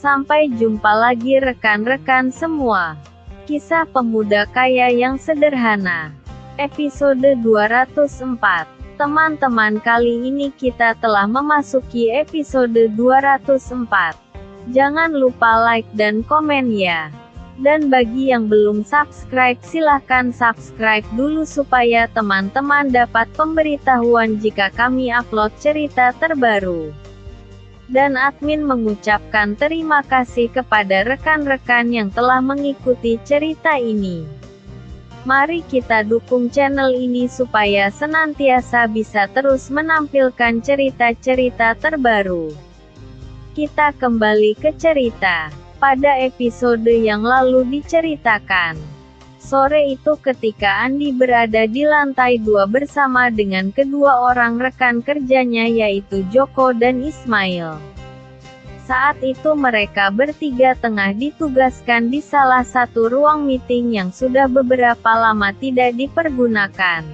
Sampai jumpa lagi rekan-rekan semua. Kisah pemuda kaya yang sederhana. Episode 204. Teman-teman, kali ini kita telah memasuki episode 204. Jangan lupa like dan komen ya. Dan bagi yang belum subscribe, silahkan subscribe dulu supaya teman-teman dapat pemberitahuan jika kami upload cerita terbaru. Dan admin mengucapkan terima kasih kepada rekan-rekan yang telah mengikuti cerita ini. Mari kita dukung channel ini supaya senantiasa bisa terus menampilkan cerita-cerita terbaru. Kita kembali ke cerita. Pada episode yang lalu diceritakan, sore itu ketika Andi berada di lantai 2 bersama dengan kedua orang rekan kerjanya yaitu Joko dan Ismail. Saat itu mereka bertiga tengah ditugaskan di salah satu ruang meeting yang sudah beberapa lama tidak dipergunakan.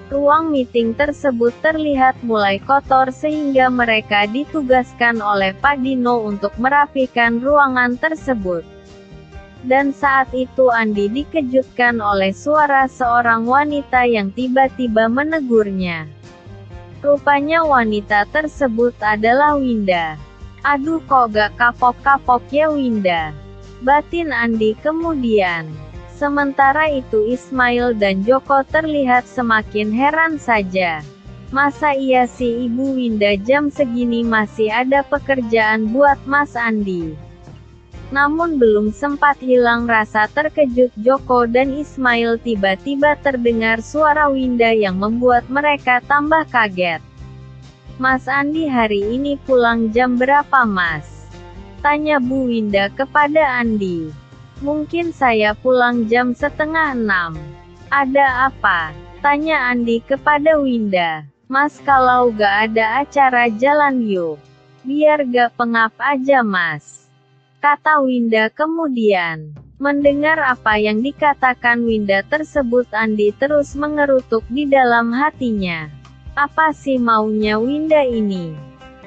Ruang meeting tersebut terlihat mulai kotor sehingga mereka ditugaskan oleh Pak Dino untuk merapikan ruangan tersebut. Dan saat itu Andi dikejutkan oleh suara seorang wanita yang tiba-tiba menegurnya. Rupanya wanita tersebut adalah Winda. "Aduh, kok gak kapok-kapok ya Winda?" batin Andi kemudian. Sementara itu Ismail dan Joko terlihat semakin heran saja. Masa iya sih Ibu Winda jam segini masih ada pekerjaan buat Mas Andi? Namun belum sempat hilang rasa terkejut Joko dan Ismail, tiba-tiba terdengar suara Winda yang membuat mereka tambah kaget. "Mas Andi hari ini pulang jam berapa Mas?" tanya Bu Winda kepada Andi. "Mungkin saya pulang jam 5:30. Ada apa?" tanya Andi kepada Winda. "Mas, kalau gak ada acara jalan yuk. Biar gak pengap aja Mas," kata Winda kemudian. Mendengar apa yang dikatakan Winda tersebut, Andi terus mengerutuk di dalam hatinya. Apa sih maunya Winda ini?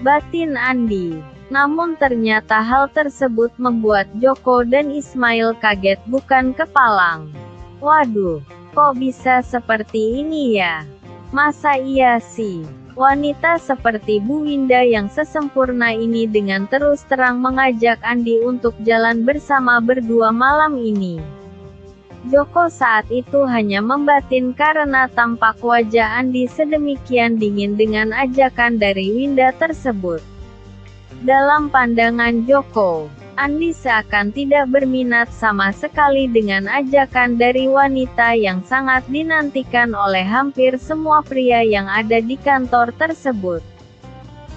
Batin Andi. Namun ternyata hal tersebut membuat Joko dan Ismail kaget bukan kepalang. Waduh, kok bisa seperti ini ya? Masa iya sih? Wanita seperti Bu Winda yang sesempurna ini dengan terus terang mengajak Andi untuk jalan bersama berdua malam ini. Joko saat itu hanya membatin karena tampak wajah Andi sedemikian dingin dengan ajakan dari Winda tersebut. Dalam pandangan Joko, Andi seakan tidak berminat sama sekali dengan ajakan dari wanita yang sangat dinantikan oleh hampir semua pria yang ada di kantor tersebut.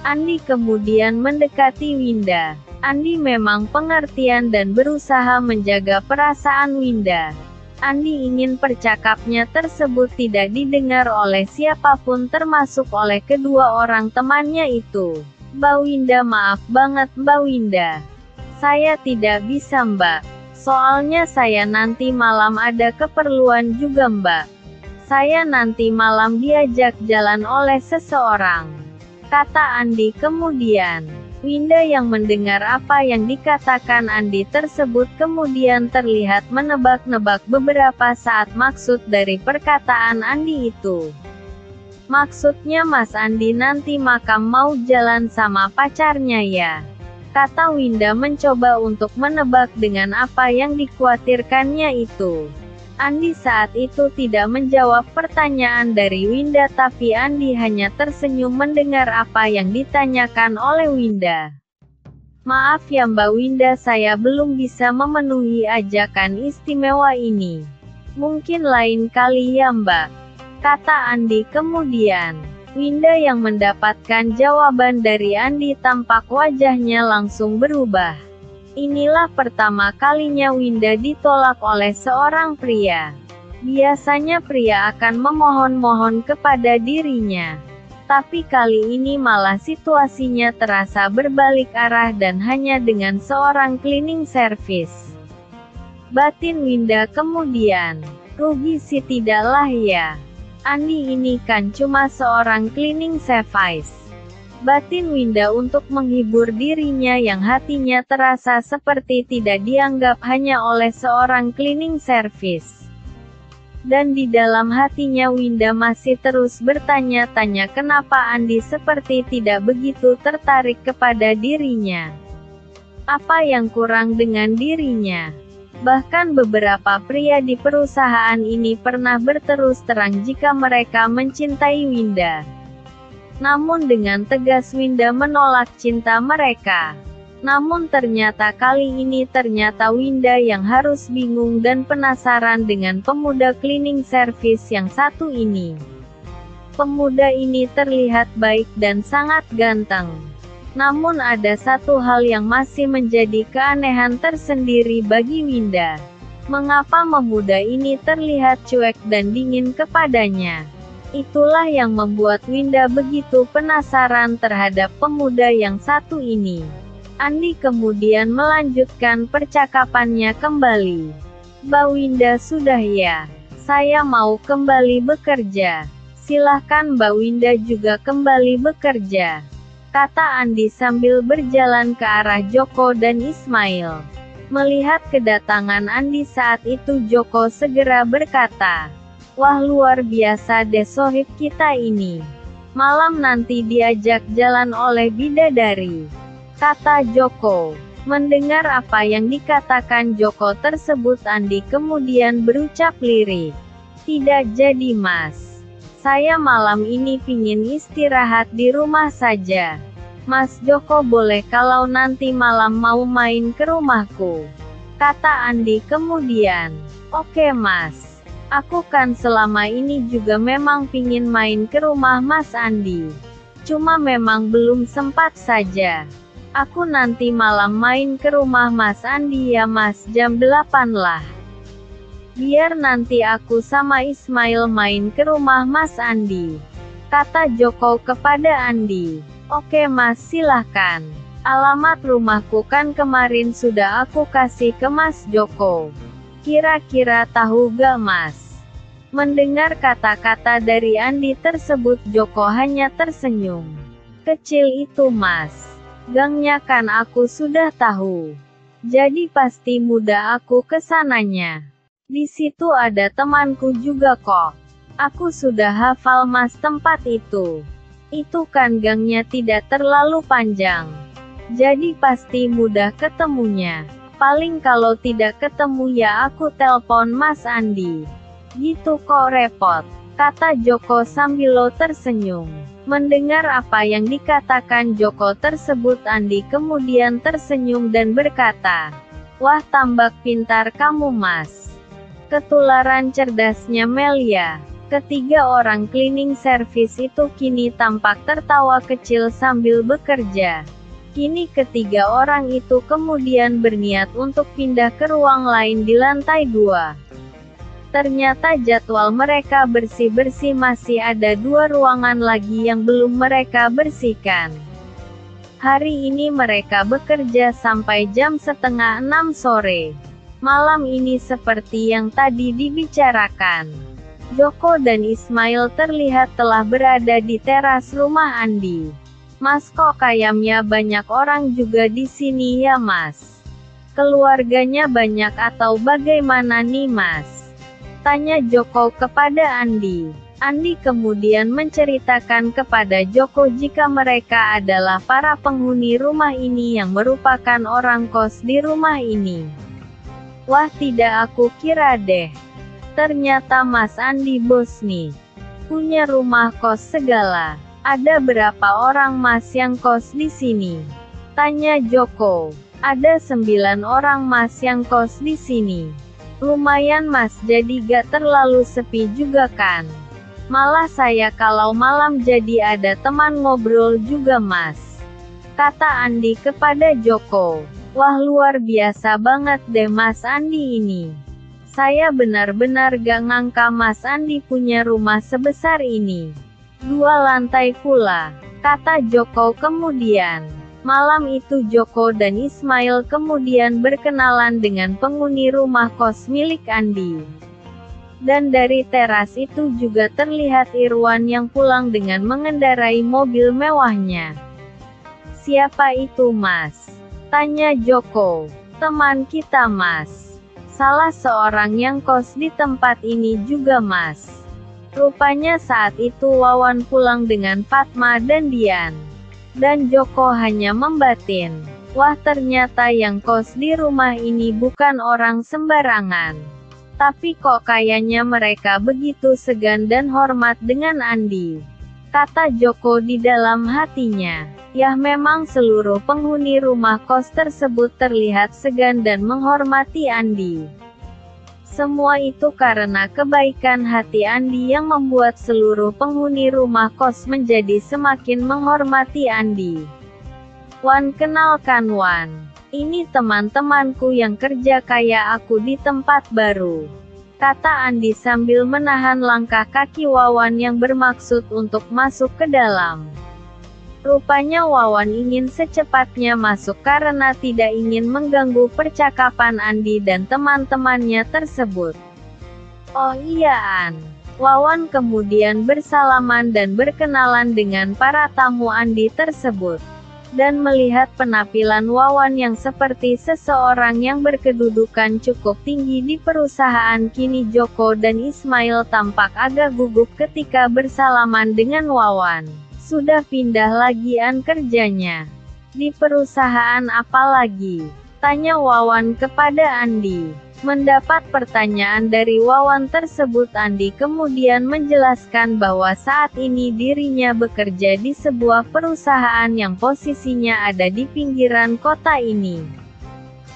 Andi kemudian mendekati Winda. Andi memang pengertian dan berusaha menjaga perasaan Winda. Andi ingin percakapannya tersebut tidak didengar oleh siapapun termasuk oleh kedua orang temannya itu. "Mbak Winda, maaf banget Mbak Winda. Saya tidak bisa Mbak. Soalnya saya nanti malam ada keperluan juga Mbak. Saya nanti malam diajak jalan oleh seseorang," kata Andi kemudian. Winda yang mendengar apa yang dikatakan Andi tersebut kemudian terlihat menebak-nebak beberapa saat maksud dari perkataan Andi itu. "Maksudnya Mas Andi nanti makam mau jalan sama pacarnya ya?" kata Winda mencoba untuk menebak dengan apa yang dikhawatirkannya itu. Andi saat itu tidak menjawab pertanyaan dari Winda, tapi Andi hanya tersenyum mendengar apa yang ditanyakan oleh Winda. "Maaf ya Mbak Winda, saya belum bisa memenuhi ajakan istimewa ini. Mungkin lain kali ya Mbak," kata Andi kemudian. Winda yang mendapatkan jawaban dari Andi tampak wajahnya langsung berubah. Inilah pertama kalinya Winda ditolak oleh seorang pria. Biasanya pria akan memohon-mohon kepada dirinya. Tapi kali ini malah situasinya terasa berbalik arah dan hanya dengan seorang cleaning service. Batin Winda kemudian, rugi sih tidaklah ya. Andi ini kan cuma seorang cleaning service. Batin Winda untuk menghibur dirinya yang hatinya terasa seperti tidak dianggap hanya oleh seorang cleaning service. Dan di dalam hatinya Winda masih terus bertanya-tanya kenapa Andi seperti tidak begitu tertarik kepada dirinya. Apa yang kurang dengan dirinya? Bahkan beberapa pria di perusahaan ini pernah berterus terang jika mereka mencintai Winda. Namun dengan tegas Winda menolak cinta mereka. Namun ternyata kali ini Winda yang harus bingung dan penasaran dengan pemuda cleaning service yang satu ini. Pemuda ini terlihat baik dan sangat ganteng. Namun ada satu hal yang masih menjadi keanehan tersendiri bagi Winda. Mengapa pemuda ini terlihat cuek dan dingin kepadanya? Itulah yang membuat Winda begitu penasaran terhadap pemuda yang satu ini. Andi kemudian melanjutkan percakapannya kembali. "Mbak Winda sudah ya. Saya mau kembali bekerja. Silahkan Mbak Winda juga kembali bekerja," kata Andi sambil berjalan ke arah Joko dan Ismail. Melihat kedatangan Andi saat itu Joko segera berkata, "Wah luar biasa deh sohib kita ini. Malam nanti diajak jalan oleh bidadari," kata Joko. Mendengar apa yang dikatakan Joko tersebut Andi kemudian berucap lirik, "Tidak jadi mas. Saya malam ini pingin istirahat di rumah saja. Mas Joko boleh kalau nanti malam mau main ke rumahku," kata Andi kemudian. "Oke mas. Aku kan selama ini juga memang pingin main ke rumah Mas Andi. Cuma memang belum sempat saja. Aku nanti malam main ke rumah Mas Andi ya mas jam 8 lah. Biar nanti aku sama Ismail main ke rumah Mas Andi," kata Joko kepada Andi. "Oke mas silahkan. Alamat rumahku kan kemarin sudah aku kasih ke Mas Joko. Kira-kira tahu gak mas?" Mendengar kata-kata dari Andi tersebut Joko hanya tersenyum. "Kecil itu mas. Gangnya kan aku sudah tahu. Jadi pasti mudah aku kesananya. Di situ ada temanku juga kok. Aku sudah hafal mas tempat itu. Itu kan gangnya tidak terlalu panjang. Jadi pasti mudah ketemunya. Paling kalau tidak ketemu ya aku telpon Mas Andi. Gitu kok repot," kata Joko sambil tersenyum. Mendengar apa yang dikatakan Joko tersebut Andi kemudian tersenyum dan berkata, "Wah tambak pintar kamu mas." Ketularan cerdasnya Melia. Ketiga orang cleaning service itu kini tampak tertawa kecil sambil bekerja. Kini ketiga orang itu kemudian berniat untuk pindah ke ruang lain di lantai 2. Ternyata jadwal mereka bersih-bersih masih ada 2 ruangan lagi yang belum mereka bersihkan. Hari ini mereka bekerja sampai jam 5:30 sore. Malam ini seperti yang tadi dibicarakan, Joko dan Ismail terlihat telah berada di teras rumah Andi. "Mas kok kayaknya banyak orang juga di sini ya mas? Keluarganya banyak atau bagaimana nih mas?" tanya Joko kepada Andi. Andi kemudian menceritakan kepada Joko jika mereka adalah para penghuni rumah ini yang merupakan orang kos di rumah ini. "Wah tidak aku kira deh. Ternyata Mas Andi bos nih. Punya rumah kos segala. Ada berapa orang mas yang kos di sini?" tanya Joko. "Ada 9 orang mas yang kos di sini. Lumayan mas jadi gak terlalu sepi juga kan. Malah saya kalau malam jadi ada teman ngobrol juga mas," kata Andi kepada Joko. Wah, luar biasa banget deh Mas Andi ini. Saya benar-benar gak ngangka Mas Andi punya rumah sebesar ini. 2 lantai pula, kata Joko kemudian. Malam itu Joko dan Ismail kemudian berkenalan dengan penghuni rumah kos milik Andi. Dan dari teras itu juga terlihat Irwan yang pulang dengan mengendarai mobil mewahnya. Siapa itu Mas? Tanya Joko. Teman kita Mas. Salah seorang yang kos di tempat ini juga Mas. Rupanya saat itu Wawan pulang dengan Fatma dan Dian. Dan Joko hanya membatin. Wah, ternyata yang kos di rumah ini bukan orang sembarangan. Tapi kok kayaknya mereka begitu segan dan hormat dengan Andi. Kata Joko di dalam hatinya. Ya, memang seluruh penghuni rumah kos tersebut terlihat segan dan menghormati Andi. Semua itu karena kebaikan hati Andi yang membuat seluruh penghuni rumah kos menjadi semakin menghormati Andi. Wan, kenalkan Wan. Ini teman-temanku yang kerja kayak aku di tempat baru. Kata Andi sambil menahan langkah kaki Wawan yang bermaksud untuk masuk ke dalam. Rupanya Wawan ingin secepatnya masuk karena tidak ingin mengganggu percakapan Andi dan teman-temannya tersebut. Oh iya An. Wawan kemudian bersalaman dan berkenalan dengan para tamu Andi tersebut. Dan melihat penampilan Wawan yang seperti seseorang yang berkedudukan cukup tinggi di perusahaan, kini Joko dan Ismail tampak agak gugup ketika bersalaman dengan Wawan. Sudah pindah lagi An kerjanya? Di perusahaan apa lagi? Tanya Wawan kepada Andi. Mendapat pertanyaan dari Wawan tersebut, Andi kemudian menjelaskan bahwa saat ini dirinya bekerja di sebuah perusahaan yang posisinya ada di pinggiran kota ini.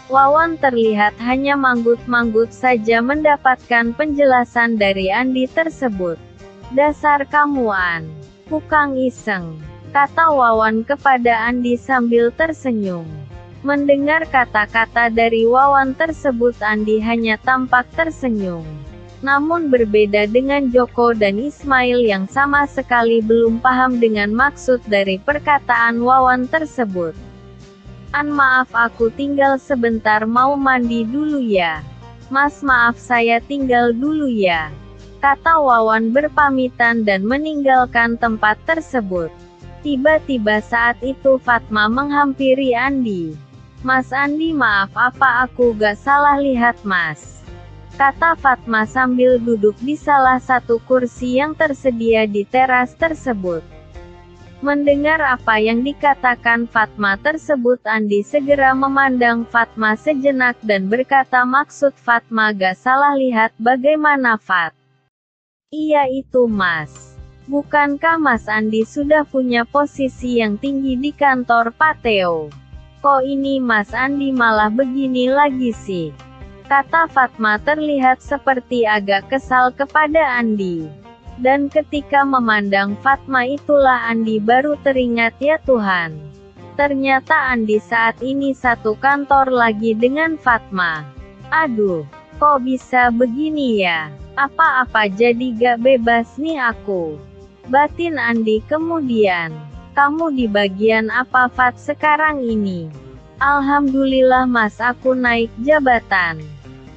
Wawan terlihat hanya manggut-manggut saja mendapatkan penjelasan dari Andi tersebut. Dasar kamu An. Tukang iseng, kata Wawan kepada Andi sambil tersenyum. Mendengar kata-kata dari Wawan tersebut, Andi hanya tampak tersenyum. Namun berbeda dengan Joko dan Ismail yang sama sekali belum paham dengan maksud dari perkataan Wawan tersebut. An, maaf aku tinggal sebentar, mau mandi dulu ya. Mas, maaf saya tinggal dulu ya. Kata Wawan berpamitan dan meninggalkan tempat tersebut. Tiba-tiba saat itu Fatma menghampiri Andi. Mas Andi, maaf apa aku gak salah lihat Mas? Kata Fatma sambil duduk di salah satu kursi yang tersedia di teras tersebut. Mendengar apa yang dikatakan Fatma tersebut, Andi segera memandang Fatma sejenak dan berkata, maksud Fatma gak salah lihat bagaimana Fat? Iya itu Mas. Bukankah Mas Andi sudah punya posisi yang tinggi di kantor Pak Theo? Kok ini Mas Andi malah begini lagi sih? Kata Fatma terlihat seperti agak kesal kepada Andi. Dan ketika memandang Fatma itulah Andi baru teringat, ya Tuhan. Ternyata Andi saat ini satu kantor lagi dengan Fatma. Aduh, kok bisa begini ya? Apa-apa jadi gak bebas nih aku. Batin Andi kemudian. Kamu di bagian apa Fat sekarang ini? Alhamdulillah Mas, aku naik jabatan.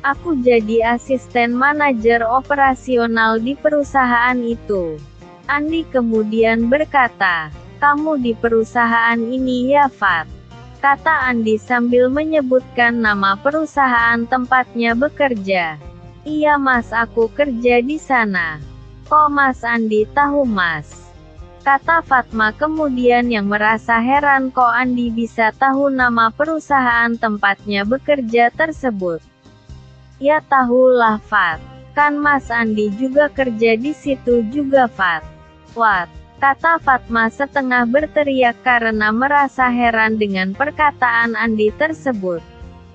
Aku jadi asisten manajer operasional di perusahaan itu. Andi kemudian berkata, kamu di perusahaan ini ya Fat? Kata Andi sambil menyebutkan nama perusahaan tempatnya bekerja. Iya Mas, aku kerja di sana. Kok Mas Andi tahu Mas? Kata Fatma kemudian yang merasa heran kok Andi bisa tahu nama perusahaan tempatnya bekerja tersebut. Ya tahulah Fat. Kan Mas Andi juga kerja di situ juga Fat. What? Kata Fatma setengah berteriak karena merasa heran dengan perkataan Andi tersebut.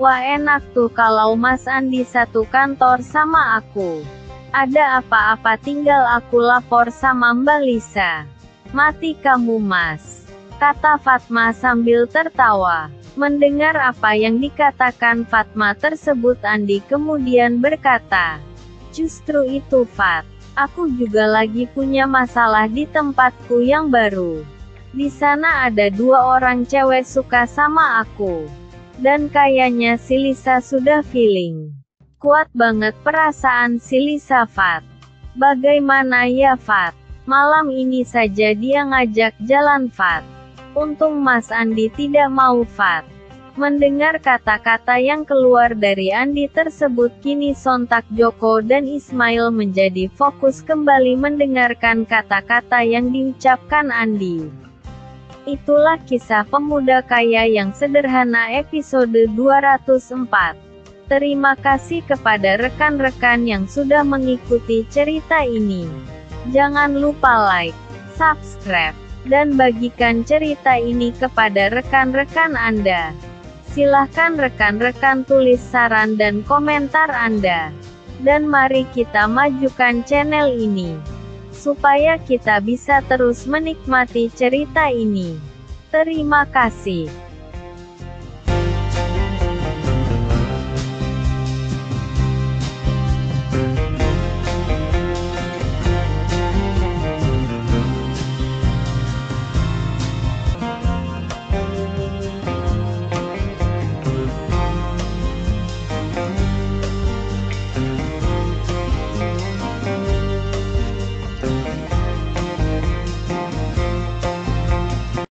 Wah, enak tuh kalau Mas Andi satu kantor sama aku. Ada apa-apa tinggal aku lapor sama Mbak Lisa. Mati kamu Mas. Kata Fatma sambil tertawa. Mendengar apa yang dikatakan Fatma tersebut, Andi kemudian berkata, "Justru itu Fat. Aku juga lagi punya masalah di tempatku yang baru. Di sana ada 2 orang cewek suka sama aku. Dan kayaknya si Lisa sudah feeling. Kuat banget perasaan si Lisa Fat. Bagaimana ya Fat? Malam ini saja dia ngajak jalan Fat. Untung Mas Andi tidak mau Fat." Mendengar kata-kata yang keluar dari Andi tersebut, kini sontak Joko dan Ismail menjadi fokus kembali mendengarkan kata-kata yang diucapkan Andi. Itulah kisah pemuda kaya yang sederhana episode 204. Terima kasih kepada rekan-rekan yang sudah mengikuti cerita ini. Jangan lupa like, subscribe, dan bagikan cerita ini kepada rekan-rekan Anda. Silahkan rekan-rekan tulis saran dan komentar Anda. Dan mari kita majukan channel ini, supaya kita bisa terus menikmati cerita ini. Terima kasih.